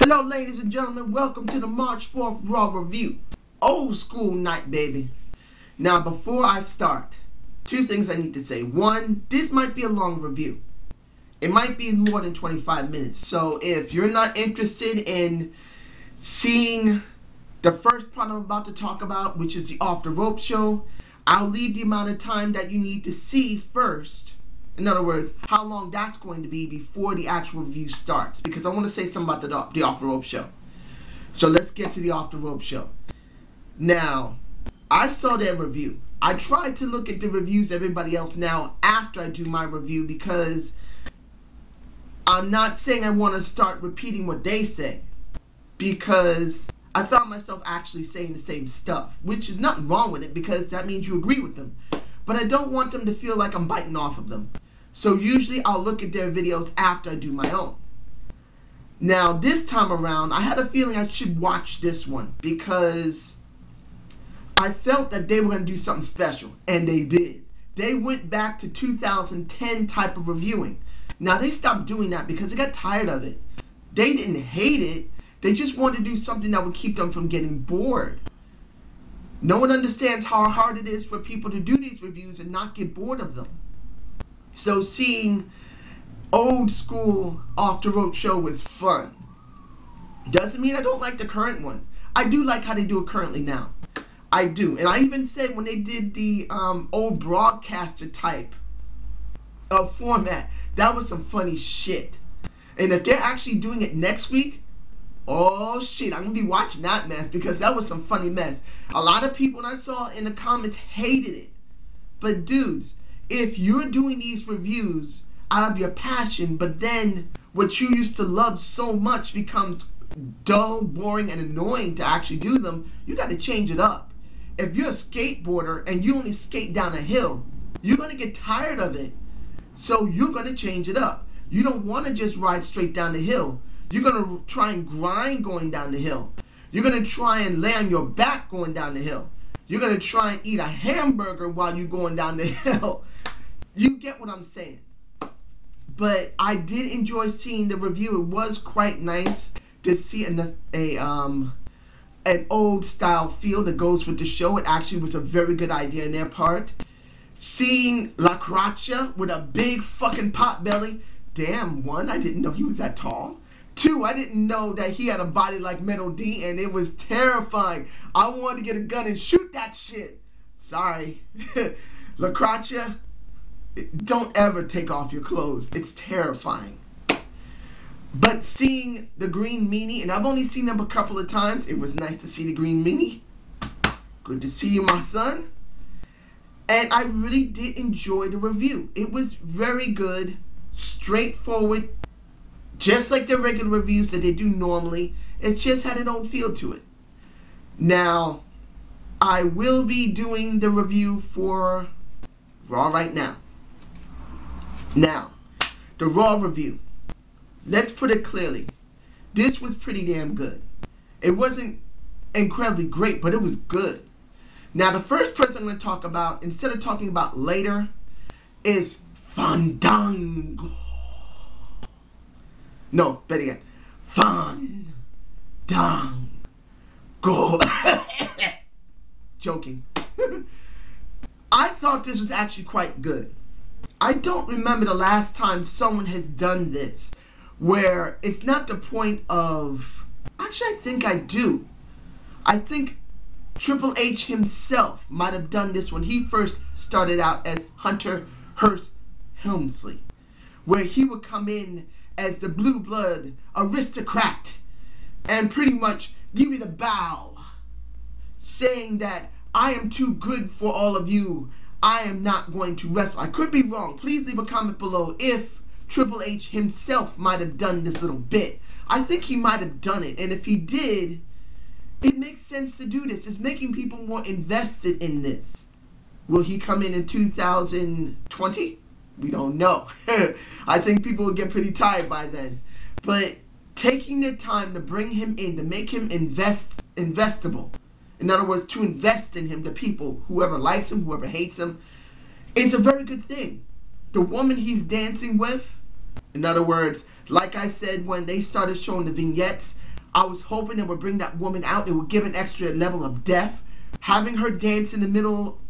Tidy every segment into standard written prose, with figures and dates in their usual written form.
Hello ladies and gentlemen, welcome to the March 4th Raw review. Old school night, baby. Now before I start, two things I need to say. One, this might be a long review. It might be more than 25 minutes. So if you're not interested in seeing the first part I'm about to talk about, which is the Off the Rope show, I'll leave the amount of time that you need to see first. In other words, how long that's going to be before the actual review starts. Because I want to say something about the Off the Rope show. So let's get to the Off the Rope show. Now, I saw their review. I tried to look at the reviews of everybody else now after I do my review, because I'm not saying I want to start repeating what they say, because I found myself actually saying the same stuff, which is nothing wrong with it because that means you agree with them. But I don't want them to feel like I'm biting off of them. So usually I'll look at their videos after I do my own. Now this time around, I had a feeling I should watch this one because I felt that they were going to do something special, and they did. They went back to 2010 type of reviewing. Now they stopped doing that because they got tired of it. They didn't hate it. They just wanted to do something that would keep them from getting bored. No one understands how hard it is for people to do these reviews and not get bored of them. So seeing old school Off the Rope show was fun. Doesn't mean I don't like the current one. I do like how they do it currently now. I do. And I even said when they did the old broadcaster type of format, that was some funny shit. And if they're actually doing it next week, oh shit, I'm going to be watching that mess because that was some funny mess. A lot of people I saw in the comments hated it. But dudes, if you're doing these reviews out of your passion, but then what you used to love so much becomes dull, boring, and annoying to actually do them, you got to change it up. If you're a skateboarder and you only skate down a hill, you're going to get tired of it. So you're going to change it up. You don't want to just ride straight down the hill. You're going to try and grind going down the hill. You're going to try and lay on your back going down the hill. You're going to try and eat a hamburger while you're going down the hill. You get what I'm saying. But I did enjoy seeing the review. It was quite nice to see an old style feel that goes with the show. It actually was a very good idea in their part. Seeing Rockcena with a big fucking pot belly. Damn, one, I didn't know he was that tall. Two, I didn't know that he had a body like Metal D, and it was terrifying. I wanted to get a gun and shoot that shit. Sorry. Rockcena, don't ever take off your clothes. It's terrifying. But seeing the Green Meanie, and I've only seen them a couple of times, it was nice to see the Green Meanie. Good to see you, my son. And I really did enjoy the review. It was very good, straightforward, just like the regular reviews that they do normally. It just had an old feel to it. Now, I will be doing the review for Raw right now. Now, the Raw review. Let's put it clearly. This was pretty damn good. It wasn't incredibly great, but it was good. Now, the first person I'm going to talk about, instead of talking about later, is Fandango. No, better yet, Fandango. Joking. I thought this was actually quite good. I don't remember the last time someone has done this, where it's not the point of... Actually, I think I do. I think Triple H himself might have done this when he first started out as Hunter Hearst Helmsley, where he would come in as the blue blood aristocrat and pretty much give you the bow, saying that I am too good for all of you. I am not going to wrestle. I could be wrong. Please leave a comment below if Triple H himself might have done this little bit. I think he might have done it, and if he did, it makes sense to do this. It's making people more invested in this. Will he come in 2020? We don't know. I think people will get pretty tired by then. But taking the time to bring him in, to make him investable. In other words, to invest in him, the people, whoever likes him, whoever hates him, it's a very good thing. The woman he's dancing with, in other words, like I said when they started showing the vignettes, I was hoping it would bring that woman out. It would give an extra level of depth. Having her dance in the middle,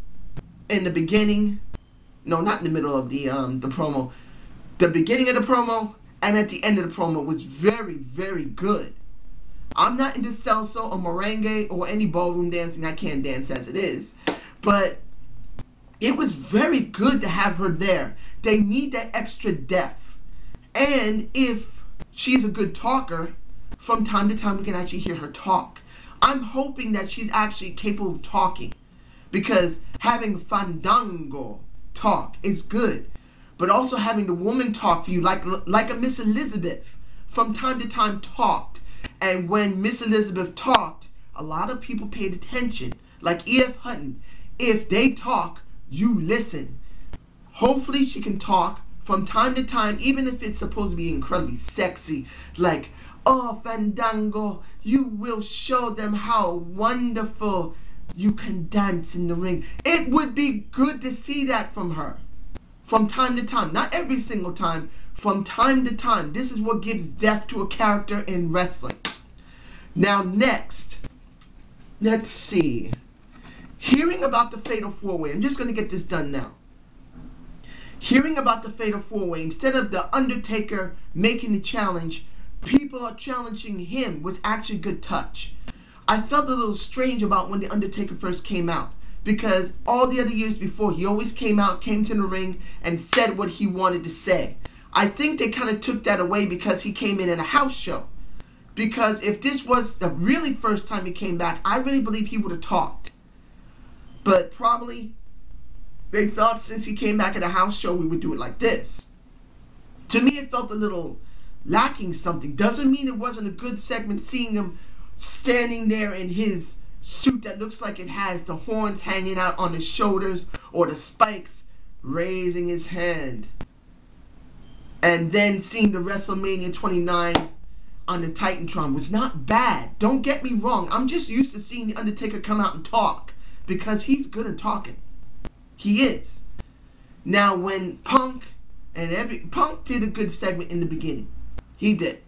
in the beginning, no, not in the middle of the promo, the beginning of the promo and at the end of the promo was very, very good. I'm not into salsa or merengue or any ballroom dancing. I can't dance as it is, but it was very good to have her there. They need that extra depth, and if she's a good talker, from time to time we can actually hear her talk. I'm hoping that she's actually capable of talking, because having Fandango talk is good, but also having the woman talk for you like a Miss Elizabeth from time to time talked. And when Miss Elizabeth talked, a lot of people paid attention. Like E.F. Hutton, if they talk, you listen. Hopefully she can talk from time to time, even if it's supposed to be incredibly sexy, like, oh, Fandango, you will show them how wonderful you can dance in the ring. It would be good to see that from her. From time to time. Not every single time. From time to time. This is what gives depth to a character in wrestling. Now next, let's see. Hearing about the Fatal 4-Way. I'm just going to get this done now. Hearing about the Fatal 4-Way, instead of The Undertaker making the challenge, people are challenging him, was actually a good touch. I felt a little strange about when The Undertaker first came out, because all the other years before, he always came out, came to the ring, and said what he wanted to say. I think they kind of took that away because he came in a house show. Because if this was the really first time he came back, I really believe he would have talked. But probably they thought since he came back at a house show, we would do it like this. To me, it felt a little lacking something. Doesn't mean it wasn't a good segment, seeing him standing there in his suit that looks like it has the horns hanging out on his shoulders or the spikes, raising his hand. And then seeing the WrestleMania 29 on the Titantron was not bad. Don't get me wrong. I'm just used to seeing The Undertaker come out and talk, because he's good at talking. He is. Now when Punk did a good segment in the beginning. He did.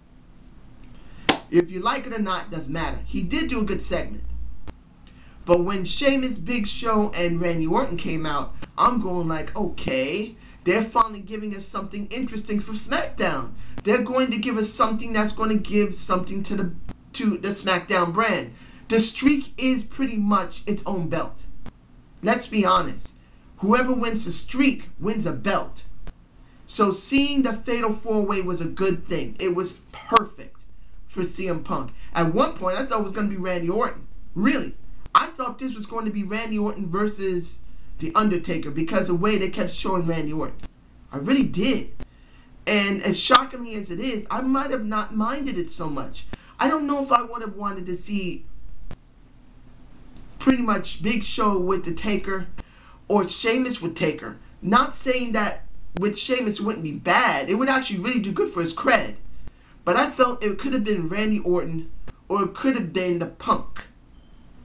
If you like it or not, doesn't matter. He did do a good segment. But when Sheamus, Big Show, and Randy Orton came out, I'm going like, okay, they're finally giving us something interesting for SmackDown. They're going to give us something that's going to give something to the SmackDown brand. The streak is pretty much its own belt. Let's be honest. Whoever wins the streak wins a belt. So seeing the Fatal 4-Way was a good thing. It was perfect for CM Punk. At one point, I thought it was going to be Randy Orton. Really. I thought this was going to be Randy Orton versus The Undertaker, because of the way they kept showing Randy Orton. I really did. And as shockingly as it is, I might have not minded it so much. I don't know if I would have wanted to see pretty much Big Show with the Taker or Sheamus with Taker. Not saying that with Sheamus it wouldn't be bad. It would actually really do good for his cred. But I felt it could have been Randy Orton, or it could have been the Punk.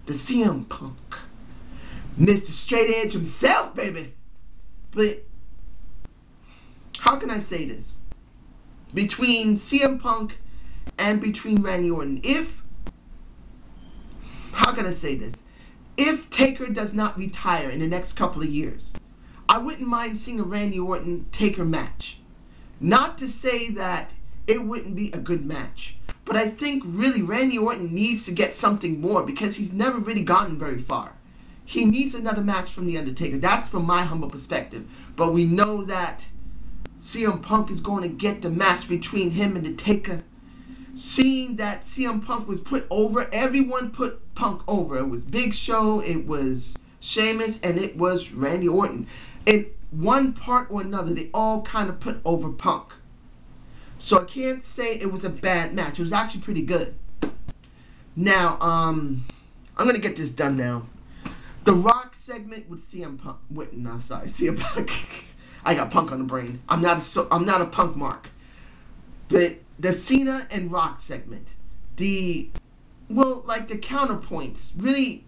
The CM Punk. Mr. Straight Edge himself, baby. But how can I say this? Between CM Punk and between Randy Orton, how can I say this? If Taker does not retire in the next couple of years, I wouldn't mind seeing a Randy Orton Taker match. Not to say that it wouldn't be a good match, but I think really Randy Orton needs to get something more, because he's never really gotten very far. He needs another match from The Undertaker. That's from my humble perspective. But we know that CM Punk is going to get the match between him and the Taker. Seeing that CM Punk was put over, everyone put Punk over. It was Big Show, it was Sheamus, and it was Randy Orton. In one part or another, they all kind of put over Punk. So I can't say it was a bad match. It was actually pretty good. Now, I'm going to get this done now. The Rock segment with CM Punk. CM Punk. I got Punk on the brain. I'm not a Punk mark. The Cena and Rock segment. The counterpoints. Really,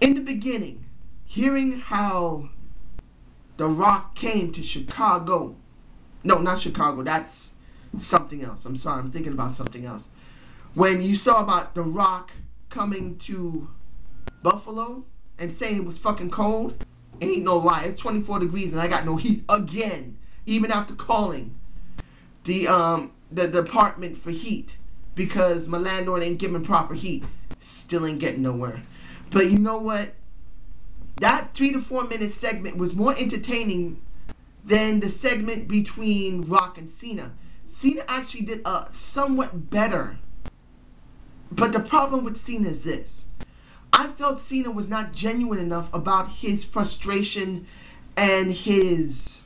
in the beginning, hearing how The Rock came to Chicago. No, not Chicago. That's something else. I'm sorry. I'm thinking about something else. when you saw about The Rock coming to Buffalo and saying it was fucking cold, ain't no lie. It's 24 degrees and I got no heat again, even after calling the department for heat because my landlord ain't giving proper heat. Still ain't getting nowhere. But you know what? That 3 to 4 minute segment was more entertaining than the segment between Rock and Cena. Cena actually did somewhat better. But the problem with Cena is this. I felt Cena was not genuine enough about his frustration and his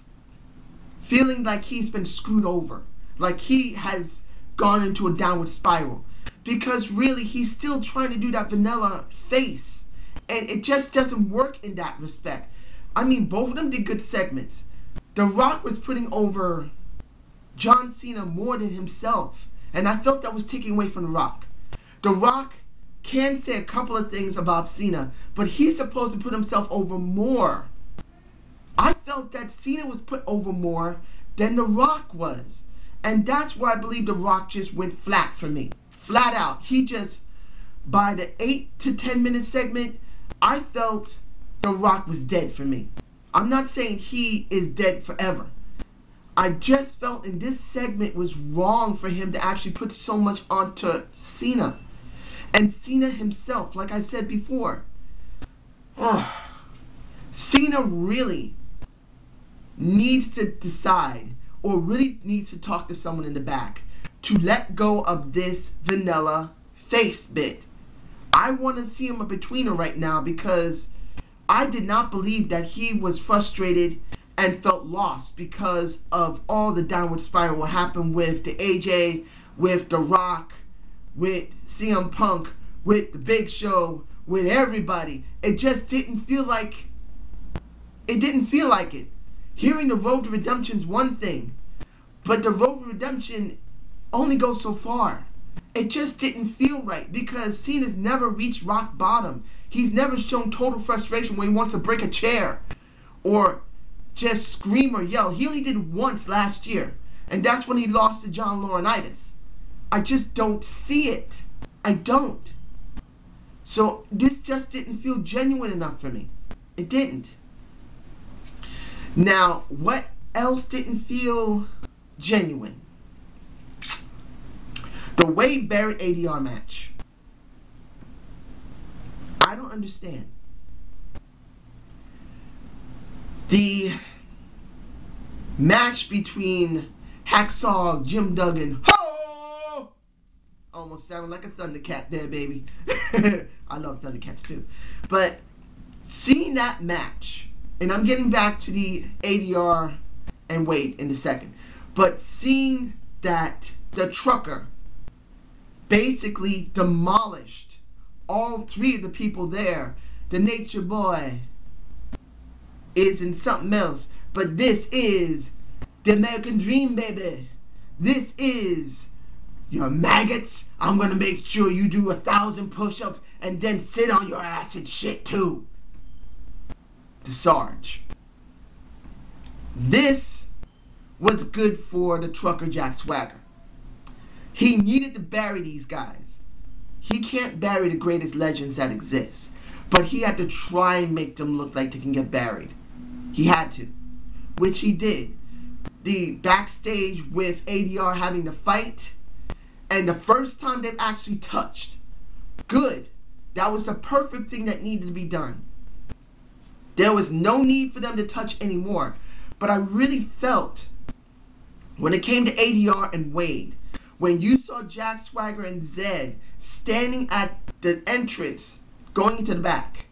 feeling like he's been screwed over. Like he has gone into a downward spiral. Because really, he's still trying to do that vanilla face. And it just doesn't work in that respect. I mean, both of them did good segments. The Rock was putting over John Cena more than himself. And I felt that was taking away from The Rock. The Rock can say a couple of things about Cena, but he's supposed to put himself over more. I felt that Cena was put over more than The Rock was. And that's where I believe The Rock just went flat for me. Flat out. He just, by the 8 to 10 minute segment, I felt The Rock was dead for me. I'm not saying he is dead forever. I just felt in this segment was wrong for him to actually put so much onto Cena. And Cena himself, like I said before, Cena really needs to decide or really needs to talk to someone in the back to let go of this vanilla face bit. I want to see him a betweener right now because I did not believe that he was frustrated and felt lost because of all the downward spiral what happened with the AJ, with The Rock, with CM Punk, with The Big Show, with everybody. It just didn't feel like it. Hearing the Road to Redemption's one thing, but the Road to Redemption only goes so far. It just didn't feel right because Cena's never reached rock bottom. He's never shown total frustration when he wants to break a chair or just scream or yell. He only did once last year, and that's when he lost to John Laurinaitis. I just don't see it. I don't. So this just didn't feel genuine enough for me. It didn't. Now, what else didn't feel genuine? The Wade Barrett ADR match. I don't understand. The match between Hacksaw Jim Duggan, almost sounded like a Thundercat there, baby. I love Thundercats too. But seeing that match, and I'm getting back to the ADR and Wade in a second, but seeing that the trucker basically demolished all three of the people there. The Nature Boy is in something else, but this is the American Dream, baby. This is your maggots. I'm gonna make sure you do 1,000 push-ups and then sit on your ass and shit too. The Sarge. This was good for the trucker Jack Swagger. He needed to bury these guys. He can't bury the greatest legends that exist, but he had to try and make them look like they can get buried. He had to, which he did. The backstage with ADR having to fight, and the first time they've actually touched, good. That was the perfect thing that needed to be done. There was no need for them to touch anymore, but I really felt when it came to ADR and Wade, when you saw Jack Swagger and Zed standing at the entrance going into the back,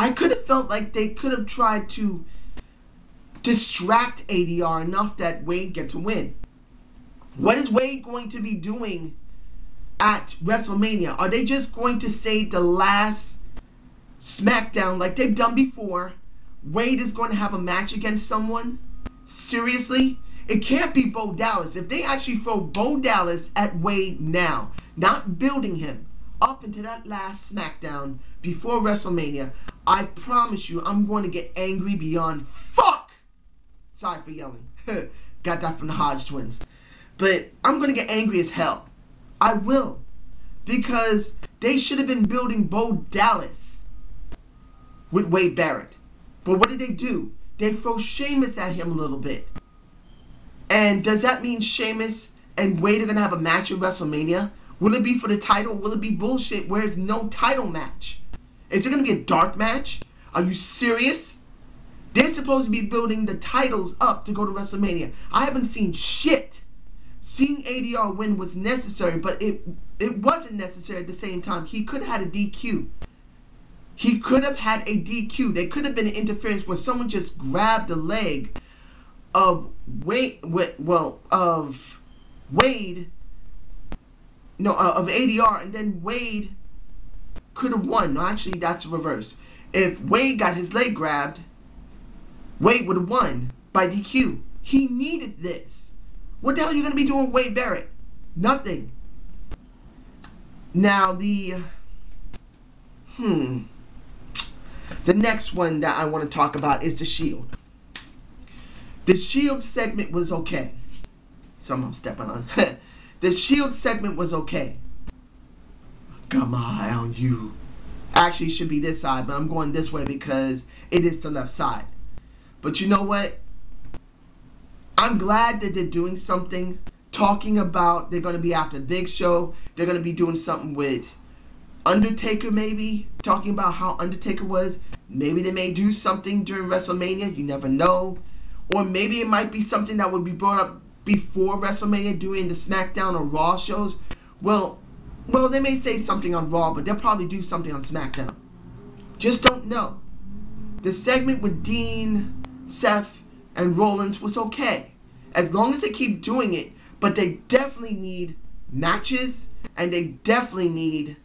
I could have felt like they could have tried to distract ADR enough that Wade gets a win. What is Wade going to be doing at WrestleMania? Are they just going to say the last SmackDown like they've done before? Wade is going to have a match against someone? Seriously? It can't be Bo Dallas. If they actually throw Bo Dallas at Wade now, not building him up into that last SmackDown before WrestleMania, I promise you I'm going to get angry beyond fuck. Sorry for yelling. Got that from the Hodge twins. But I'm going to get angry as hell. I will. Because they should have been building Bo Dallas with Wade Barrett. But what did they do? They throw Sheamus at him a little bit. And does that mean Sheamus and Wade are going to have a match at WrestleMania? Will it be for the title? Will it be bullshit where it's no title match? Is it going to be a dark match? Are you serious? They're supposed to be building the titles up to go to WrestleMania. I haven't seen shit. Seeing ADR win was necessary, but it wasn't necessary at the same time. He could have had a DQ. He could have had a DQ. There could have been an interference where someone just grabbed the leg of Wade, of ADR, and then Wade could have won. No, actually, that's the reverse. If Wade got his leg grabbed, Wade would have won by DQ. He needed this. What the hell are you going to be doing with Wade Barrett? Nothing. Now, the next one that I want to talk about is the Shield. The Shield segment was okay. Something I'm stepping on. The Shield segment was okay. Got my eye on you. Actually, it should be this side, but I'm going this way because it is the left side. But you know what? I'm glad that they're doing something. Talking about they're going to be after the Big Show. They're going to be doing something with Undertaker maybe. Talking about how Undertaker was. Maybe they may do something during WrestleMania. You never know. Or maybe it might be something that would be brought up before WrestleMania during the SmackDown or Raw shows. Well, they may say something on Raw, but they'll probably do something on SmackDown. Just don't know. The segment with Dean, Seth, and Rollins was okay. As long as they keep doing it, but they definitely need matches, and they definitely need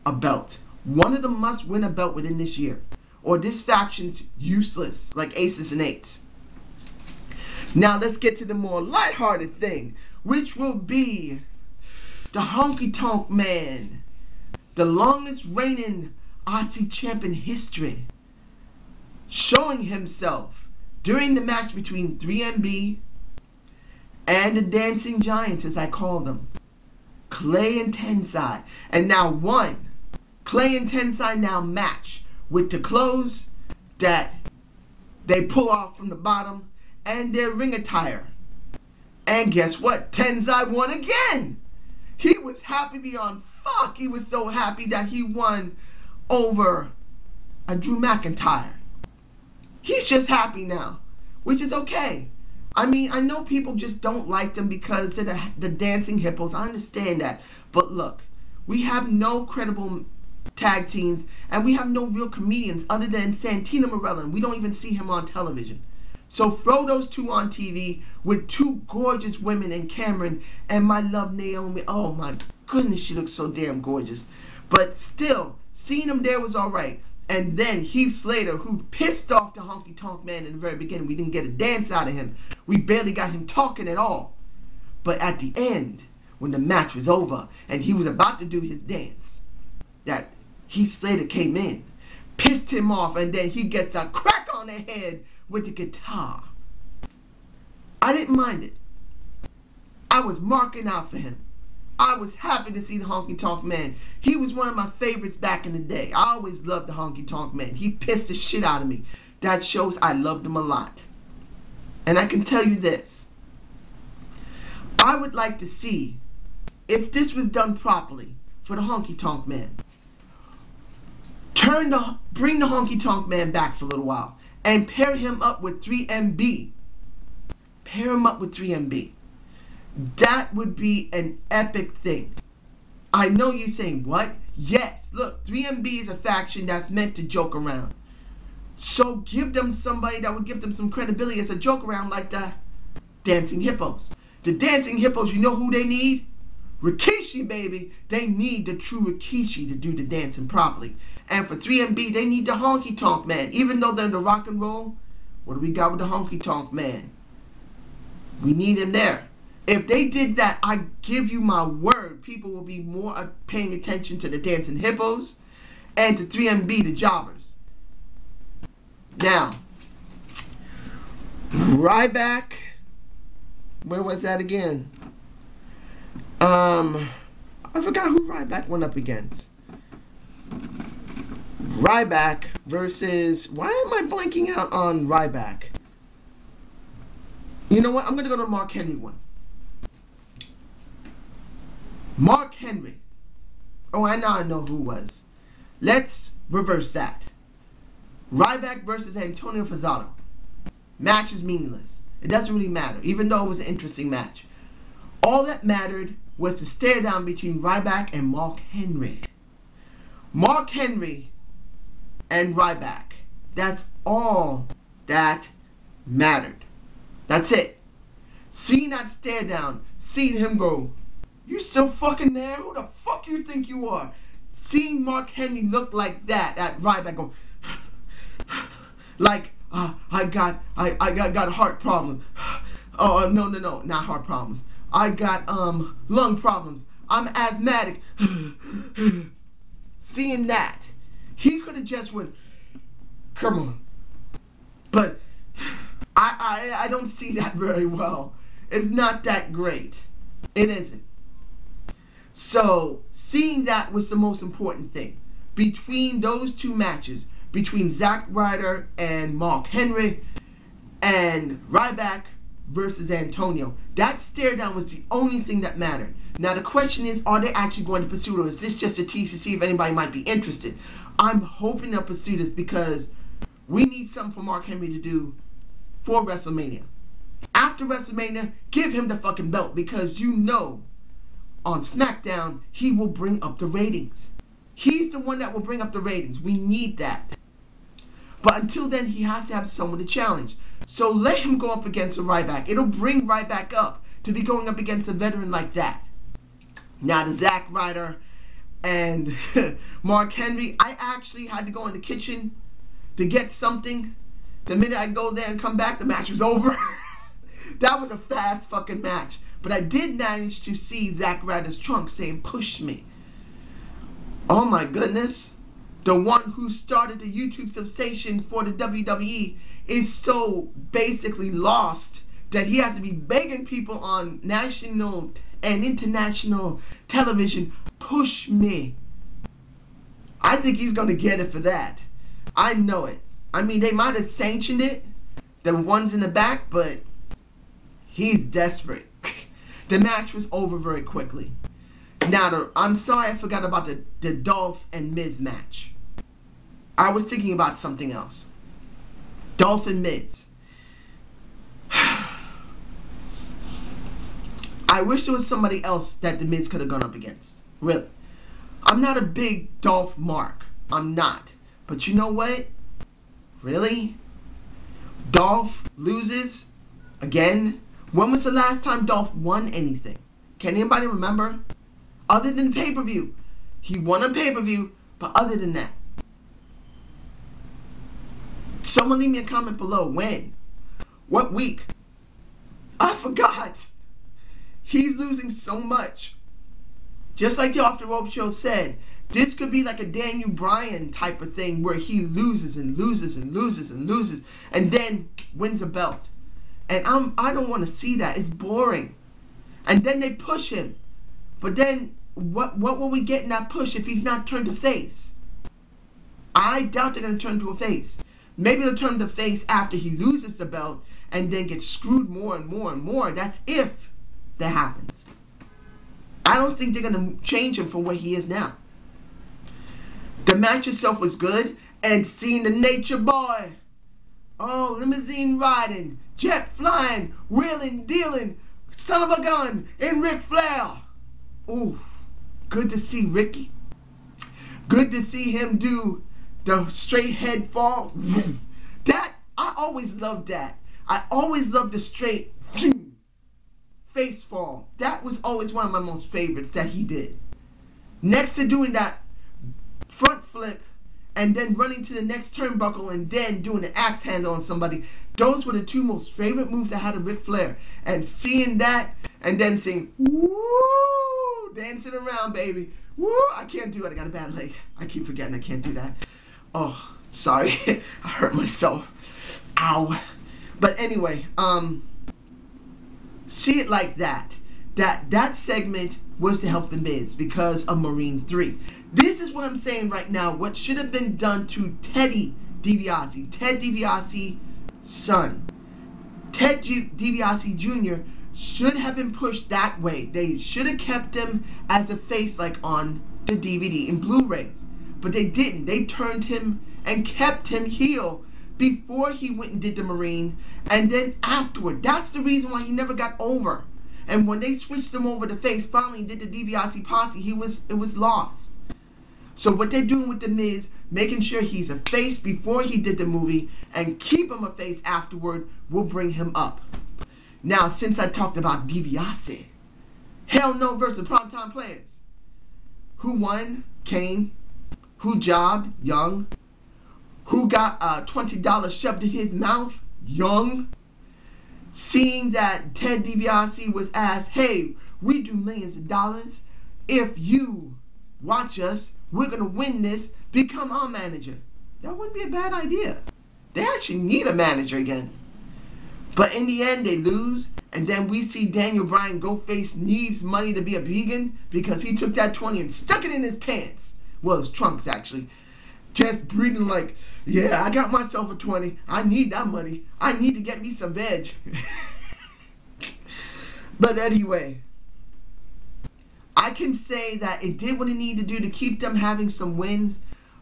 a belt. One of them must win a belt within this year, or this faction's useless, like Aces and Eights. Now let's get to the more lighthearted thing, which will be the Honky Tonk Man, the longest reigning Aussie champ in history, showing himself during the match between 3MB and the Dancing Giants, as I call them, Clay and Tensai. And now Clay and Tensai now match with the clothes that they pull off from the bottom and their ring attire. And guess what? Tensai won again. He was happy beyond fuck. He was so happy that he won over a Drew McIntyre. He's just happy now, which is okay. I mean, I know people just don't like them because of the dancing hippos. I understand that. But look, we have no credible tag teams, and we have no real comedians other than Santino Marella, and we don't even see him on television. So throw those two on TV with two gorgeous women in Cameron and my love Naomi. Oh my goodness, she looks so damn gorgeous. But still, seeing him there was alright. And then Heath Slater, who pissed off the Honky Tonk Man in the very beginning. We didn't get a dance out of him. We barely got him talking at all. But at the end, when the match was over and he was about to do his dance, that Heath Slater came in, pissed him off, and then he gets a crack on the head with the guitar. I didn't mind it. I was marking out for him. I was happy to see the Honky Tonk Man. He was one of my favorites back in the day. I always loved the Honky Tonk Man. He pissed the shit out of me. That shows I loved him a lot. And I can tell you this. I would like to see, if this was done properly for the Honky Tonk Man, bring the Honky Tonk Man back for a little while and pair him up with 3MB. Pair him up with 3MB. That would be an epic thing. I know you're saying, what? Yes, look, 3MB is a faction that's meant to joke around. So give them somebody that would give them some credibility as a joke around, like the Dancing Hippos. The Dancing Hippos, you know who they need? Rikishi, baby. They need the true Rikishi to do the dancing properly. And for 3MB, they need the Honky Tonk Man. Even though they're in the rock and roll, what do we got with the Honky Tonk Man? We need him there. If they did that, I give you my word, people will be more paying attention to the Dancing Hippos and to 3MB, the Jobbers. Now, Ryback, where was that again? I I forgot who Ryback went up against. Ryback versus... Why am I blanking out on Ryback? You know what? I'm going to go to the Mark Henry one. Mark Henry. Oh, I know who it was. Let's reverse that. Ryback versus Antonio Fazzano. Match is meaningless. It doesn't really matter, even though it was an interesting match. All that mattered was the stare down between Ryback and Mark Henry. Mark Henry and Ryback. That's all that mattered. That's it. Seeing that stare down, seeing him go, "You still fucking there? Who the fuck you think you are?" Seeing Mark Henry look like that at Ryback go, like, I got a heart problem. Oh, no, not heart problems. I got lung problems. I'm asthmatic. Seeing that, he could have just went, "Come on." But I don't see that very well. It's not that great. It isn't. So seeing that was the most important thing. Between those two matches, between Zack Ryder and Mark Henry and Ryback versus Antonio, that stare down was the only thing that mattered. Now the question is, are they actually going to pursue it, or is this just a tease to see if anybody might be interested? I'm hoping they'll pursue this because we need something for Mark Henry to do for WrestleMania. After WrestleMania, give him the fucking belt, because you know on SmackDown he will bring up the ratings. He's the one that will bring up the ratings. We need that. But until then, he has to have someone to challenge. So let him go up against a Ryback. It'll bring Ryback up to be going up against a veteran like that. Now the Zack Ryder and Mark Henry, I actually had to go in the kitchen to get something. The minute I go there and come back, the match was over. That was a fast fucking match. But I did manage to see Zack Ryder's trunk saying, "Push me." Oh my goodness. The one who started the YouTube sensation for the WWE is so basically lost that he has to be begging people on national and international television, "Push me." I think he's going to get it for that. I know it. I mean, they might have sanctioned it, the ones in the back, but he's desperate. The match was over very quickly. Now, I'm sorry I forgot about the Dolph and Miz match. I was thinking about something else. Dolph and Miz. I wish there was somebody else that the Miz could have gone up against. Really. I'm not a big Dolph mark. I'm not. But you know what? Really? Dolph loses again? When was the last time Dolph won anything? Can anybody remember? Other than pay-per-view. He won a pay-per-view, but other than that. Someone leave me a comment below. When? What week? I forgot. He's losing so much. Just like the Off the Rope show said, this could be like a Daniel Bryan type of thing where he loses and loses and loses and loses and then wins a belt. And I don't want to see that. It's boring. And then they push him. But then what will we get in that push if he's not turned to face? I doubt they're going to turn to a face. Maybe they'll turn to face after he loses the belt and then gets screwed more and more and more. That's if that happens. I don't think they're going to change him from where he is now. The match itself was good. And seeing the Nature Boy. Oh, limousine riding, jet flying, wheeling, dealing, son of a gun, and Ric Flair. Ooh, good to see Ricky. Good to see him do the straight head fall. That, I always loved that. I always loved the straight face fall. That was always one of my most favorites that he did. Next to doing that front flip and then running to the next turnbuckle and then doing an axe handle on somebody. Those were the two most favorite moves I had of Ric Flair. And seeing that and then seeing, woo, dancing around, baby. Woo, I can't do it. I got a bad leg. I keep forgetting I can't do that. Oh, sorry. I hurt myself. Ow. But anyway, see it like that. That segment was to help the Miz because of Marine 3. This is what I'm saying right now. What should have been done to Ted DiBiase's son. Ted DiBiase Jr. should have been pushed that way. They should have kept him as a face like on the DVD and Blu-rays. But they didn't. They turned him and kept him heel before he went and did the Marine, and then afterward. That's the reason why he never got over. And when they switched him over to face, finally did the DiBiase posse, it was lost. So what they're doing with the Miz, making sure he's a face before he did the movie and keep him a face afterward, will bring him up. Now, since I talked about DiBiase, Hell No versus Primetime Players. Who won? Kane. Who jobbed? Young. Who got $20 shoved in his mouth? Young. Seeing that Ted DiBiase was asked, hey, we do millions of dollars. If you watch us, we're going to win this. Become our manager. That wouldn't be a bad idea. They actually need a manager again. But in the end, they lose. And then we see Daniel Bryan go face needs money to be a vegan because he took that 20 and stuck it in his pants. Well, his trunks, actually. Just breathing like, yeah, I got myself a 20. I need that money. I need to get me some veg. But anyway, I can say that it did what it needed to do to keep them having some wins.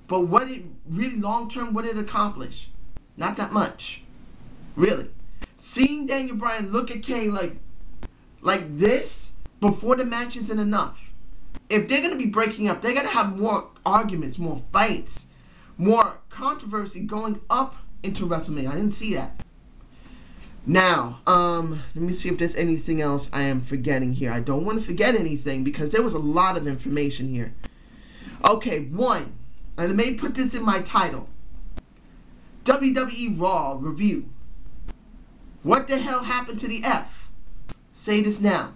But what it really long term, what it accomplished? Not that much. Really. Seeing Daniel Bryan look at Kane like this before the match isn't enough. If they're going to be breaking up, they're going to have more arguments, more fights, more controversy going up into WrestleMania. I didn't see that. Now, let me see if there's anything else I am forgetting here. I don't want to forget anything because there was a lot of information here. Okay, one, and I may put this in my title. WWE Raw review. What the hell happened to the F? Say this now.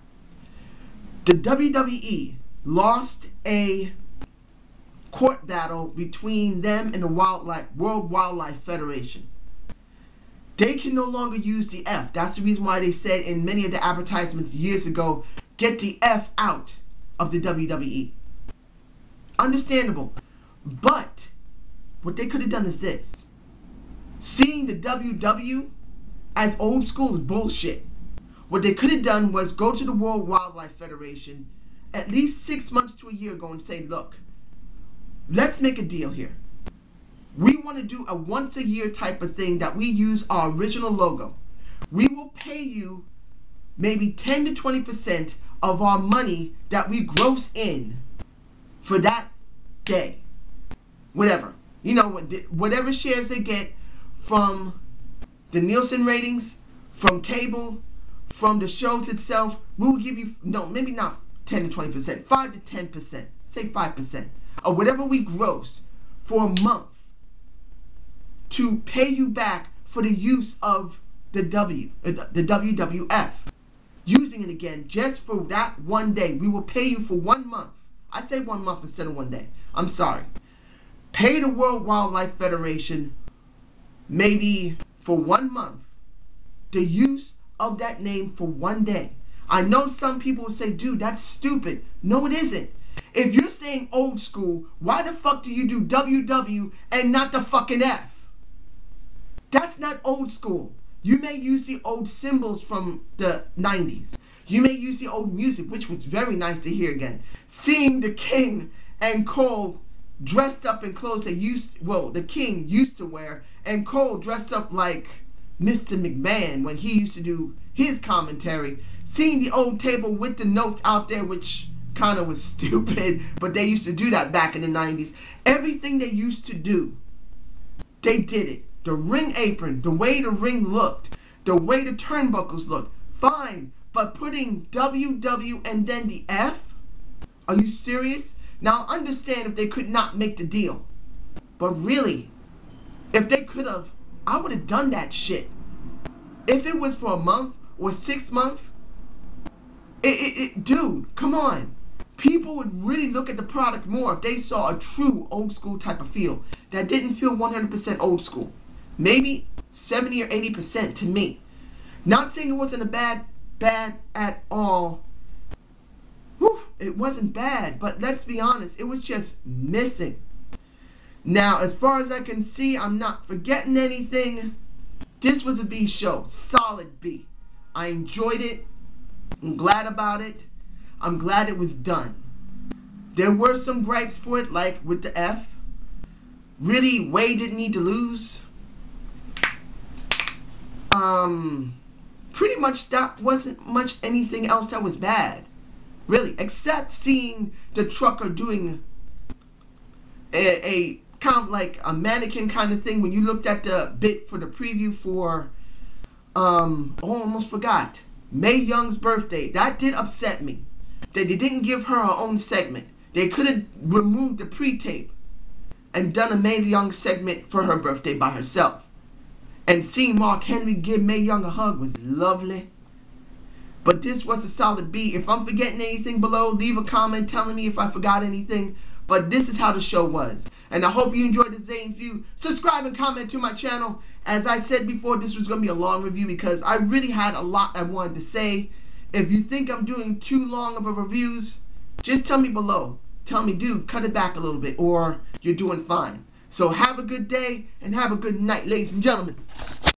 The WWE lost a court battle between them and the World Wildlife Federation. They can no longer use the F. That's the reason why they said in many of the advertisements years ago, get the F out of the WWE. Understandable. But what they could have done is this. Seeing the WW as old school is bullshit. What they could have done was go to the World Wildlife Federation at least 6 months to a year ago and say, look, let's make a deal here. We want to do a once a year type of thing that we use our original logo. We will pay you maybe 10 to 20% of our money that we gross in for that day. Whatever. You know, whatever shares they get from the Nielsen ratings, from cable, from the shows itself, we will give you, no, maybe not 10 to 20%, 5 to 10%, say 5%, of whatever we gross for a month to pay you back for the use of the WWF. Using it again just for that one day. We will pay you for 1 month. I say 1 month instead of 1 day. I'm sorry. Pay the World Wildlife Federation maybe for 1 month the use of that name for 1 day. I know some people will say, dude, that's stupid. No, it isn't. If you're saying old school, why the fuck do you do WW and not the fucking F? That's not old school. You may use the old symbols from the 90s. You may use the old music, which was very nice to hear again. Seeing the King and Cole dressed up in clothes the King used to wear, and Cole dressed up like Mr. McMahon when he used to do his commentary. Seeing the old table with the notes out there, which kind of was stupid, but they used to do that back in the 90s. Everything they used to do, they did it. The ring apron, the way the ring looked, the way the turnbuckles looked, fine. But putting WW and then the F? Are you serious? Now, understand if they could not make the deal. But really, if they could have, I would have done that shit. If it was for a month or 6 months, dude, come on. People would really look at the product more if they saw a true old school type of feel that didn't feel 100% old school. Maybe 70 or 80% to me. Not saying it wasn't a bad at all. Whew, it wasn't bad, but let's be honest, it was just missing. Now, as far as I can see, I'm not forgetting anything. This was a B show, solid B. I enjoyed it. I'm glad about it. I'm glad it was done. There were some gripes for it, like with the F. Really, Wade didn't need to lose. Pretty much that wasn't much anything else that was bad. Really, except seeing the trucker doing a kind of like a mannequin kind of thing when you looked at the bit for the preview for, oh, I almost forgot, Mae Young's birthday. That did upset me. That they didn't give her her own segment. They could have removed the pre-tape and done a Mae Young segment for her birthday by herself. And seeing Mark Henry give Mae Young a hug was lovely. But this was a solid B. If I'm forgetting anything below, leave a comment telling me if I forgot anything. But this is how the show was. And I hope you enjoyed the ZANE'S view. Subscribe and comment to my channel. As I said before, this was going to be a long review because I really had a lot I wanted to say. If you think I'm doing too long of a reviews, just tell me below. Tell me, dude, cut it back a little bit, or you're doing fine. So have a good day and have a good night, ladies and gentlemen.